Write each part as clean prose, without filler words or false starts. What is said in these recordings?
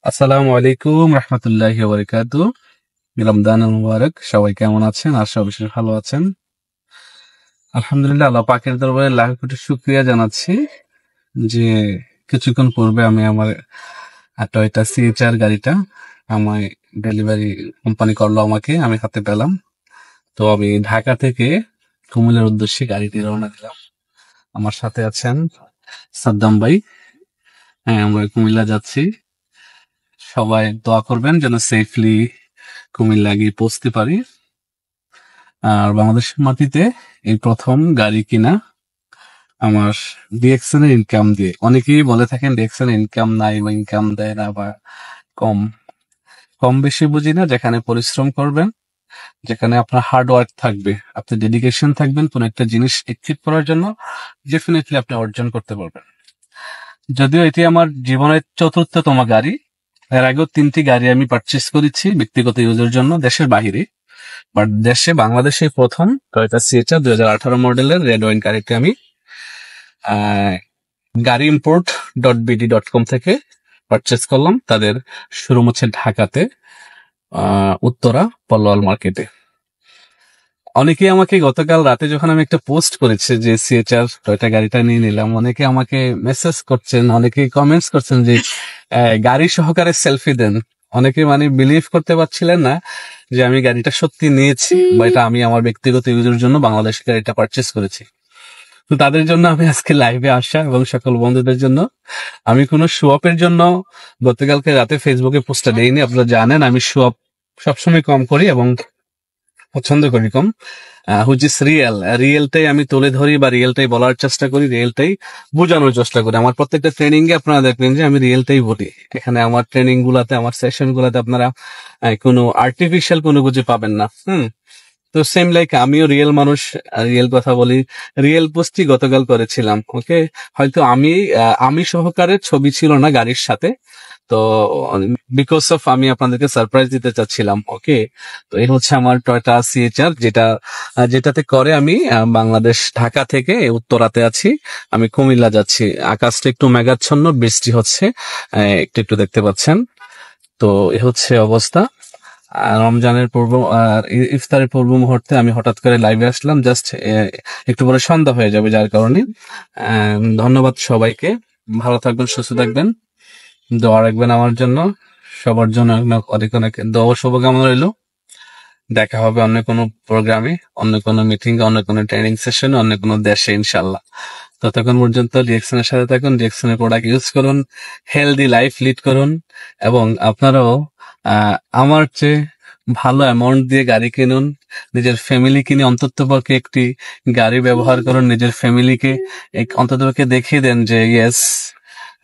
আসসালামু আলাইকুম রহমতুল্লাহি ওয়া বারাকাতুহু। রমজান মুবারক। সবাই কেমন আছেন? আশা অবশ্যই ভালো আছেন। আলহামদুলিল্লাহ, আল্লাহ পাকের দরবারে লাখ কোটি শুকরিয়া জানাচ্ছি যে কিছুক্ষণ পূর্বে আমি আমার টয়োটা সিএচআর গাড়িটা আমায় ডেলিভারি কোম্পানি করলো, আমি হাতে পেলাম। তো আমি ঢাকা থেকে কুমিল্লার উদ্দেশ্যে গাড়িটি রওনা দিলাম। আমার সাথে আছেন সাদ্দাম ভাই। হ্যাঁ, আমরা কুমিল্লা যাচ্ছি। সবাই দোয়া করবেন যেন সেফলি কুমিল্লা গিয়ে পৌঁছতে পারি। আর বাংলাদেশের মাটিতে এই প্রথম গাড়ি কিনা আমার ডিএক্সএন এর ইনকাম দিয়ে। অনেকেই বলে থাকেন ডিএক্সএন ইনকাম নাই বা ইনকাম দেয় না বা কম। কম বেশি বুঝি না, যেখানে পরিশ্রম করবেন, যেখানে আপনার হার্ড ওয়ার্ক থাকবে, আপনি ডেডিকেশন থাকবেন কোন একটা জিনিস অ্যাচিভ করার জন্য, ডেফিনেটলি আপনি অর্জন করতে পারবেন। যদিও এটি আমার জীবনের চতুর্থতম গাড়ি। এর আগেও 3টি গাড়ি আমি পারচেস করেছি ব্যক্তিগত ইউজের জন্য দেশের বাহিরে। বাট বাংলাদেশে প্রথম টয়োটা সিএচআর 2018 মডেলের রেড ওয়াইন গাড়িটি আমি গাড়ি ইম্পোর্ট .bd.com থেকে পারচেস করলাম। তাদের শোরুম হচ্ছে ঢাকাতে, উত্তরা পলোয়াল মার্কেটে। অনেকে আমাকে গতকাল রাতে যখন আমি একটা পোস্ট করেছি যে সিএচআর টয়োটা গাড়িটা নিয়ে নিলাম, অনেকে আমাকে মেসেজ করছেন, অনেকে কমেন্টস করছেন যে গাড়ি সহকারে সেলফি দেন। অনেকে বিলিভ করতে পারছিলেন না যে আমি গাড়িটা সত্যি নিয়েছি বা এটা আমি আমার ব্যক্তিগত ইউজের জন্য বাংলাদেশ গাড়িটা পারচেস করেছি। তো তাদের জন্য আমি আজকে লাইভে আসা এবং সকল বন্ধুদের জন্য আমি কোনো শো অফের জন্য গতকালকে রাতে ফেসবুকে পোস্টটা দেইনি। আপনারা জানেন আমি শো অফ সবসময় কম করি এবং পছন্দ করি কম। হুইচ ইজ রিয়েলটাই আমি তুলে ধরি বা রিয়েলটাই বলার চেষ্টা করি, রিয়েলটাই বোঝানোর চেষ্টা করি। আমার প্রত্যেকটা ট্রেনিং এ আপনারা দেখবেন যে আমি রিয়েলটাই বলি। এখানে আমার ট্রেনিং গুলাতে, আমার সেশন গুলাতে আপনারা কোনো আর্টিফিশিয়াল কোনো কিছু পাবেন না। তো সেম লাইক আমিও রিয়েল মানুষ, রিয়েল কথা বলি। রিয়েল পোস্টই গতকাল করেছিলাম। ওকে, হয়তো আমি সহকারে ছবি ছিল না গাড়ির সাথে, তো বিকজ অফ আমি আপনাদেরকে সারপ্রাইজ দিতে চাচ্ছিলাম। ওকে, তো এই হচ্ছে আমার টয়োটা সিএচআর, যেটাতে করে আমি বাংলাদেশ ঢাকা থেকে উত্তরাতে আছি, আমি কুমিল্লা যাচ্ছি। আকাশটা একটু মেঘাচ্ছন্ন, বৃষ্টি হচ্ছে, একটু একটু দেখতে পাচ্ছেন। তো এ হচ্ছে অবস্থা। রমজানের ইফতারের পূর্ব মুহূর্তে আমি হঠাৎ করে লাইভে আসলাম, জাস্ট একটু পরে সন্ধ্যা হয়ে যাবে, যার কারণে ধন্যবাদ সবাইকে। ভালো থাকবেন, সুস্থ থাকবেন, দোয়া রাখবেন আমার জন্য, সবার জন্য অনেক অনেক দোয়া শুভকামনা রইল। দেখা হবে অন্য কোনো প্রোগ্রামে, অন্য কোনো মিটিং, অন্য কোনো ট্রেনিং সেশনে, অন্য কোনো দেশে ইনশাল্লাহ। ততক্ষণ পর্যন্ত ডিএক্সএনের সাথে থাকুন, ডিএক্সএনের প্রোডাক্ট ইউজ করুন, হেলদি লাইফ লিড করুন এবং আপনারাও আমার চেয়ে ভালো অ্যামাউন্ট দিয়ে গাড়ি কিনুন। নিজের ফ্যামিলি কিনে অন্ততপক্ষে একটি গাড়ি ব্যবহার করুন, নিজের ফ্যামিলিকে অন্ততপক্ষে দেখিয়ে দেন যে yes,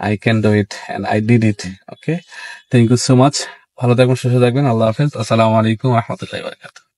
I can do it and I did it. Okay, thank you so much. ভালো থাকবেন, সুস্থ থাকবেন। আল্লাহ হাফেজ। আসসালামু আলাইকুম ওয়া রাহমাতুল্লাহি ওয়া বারাকাতুহু।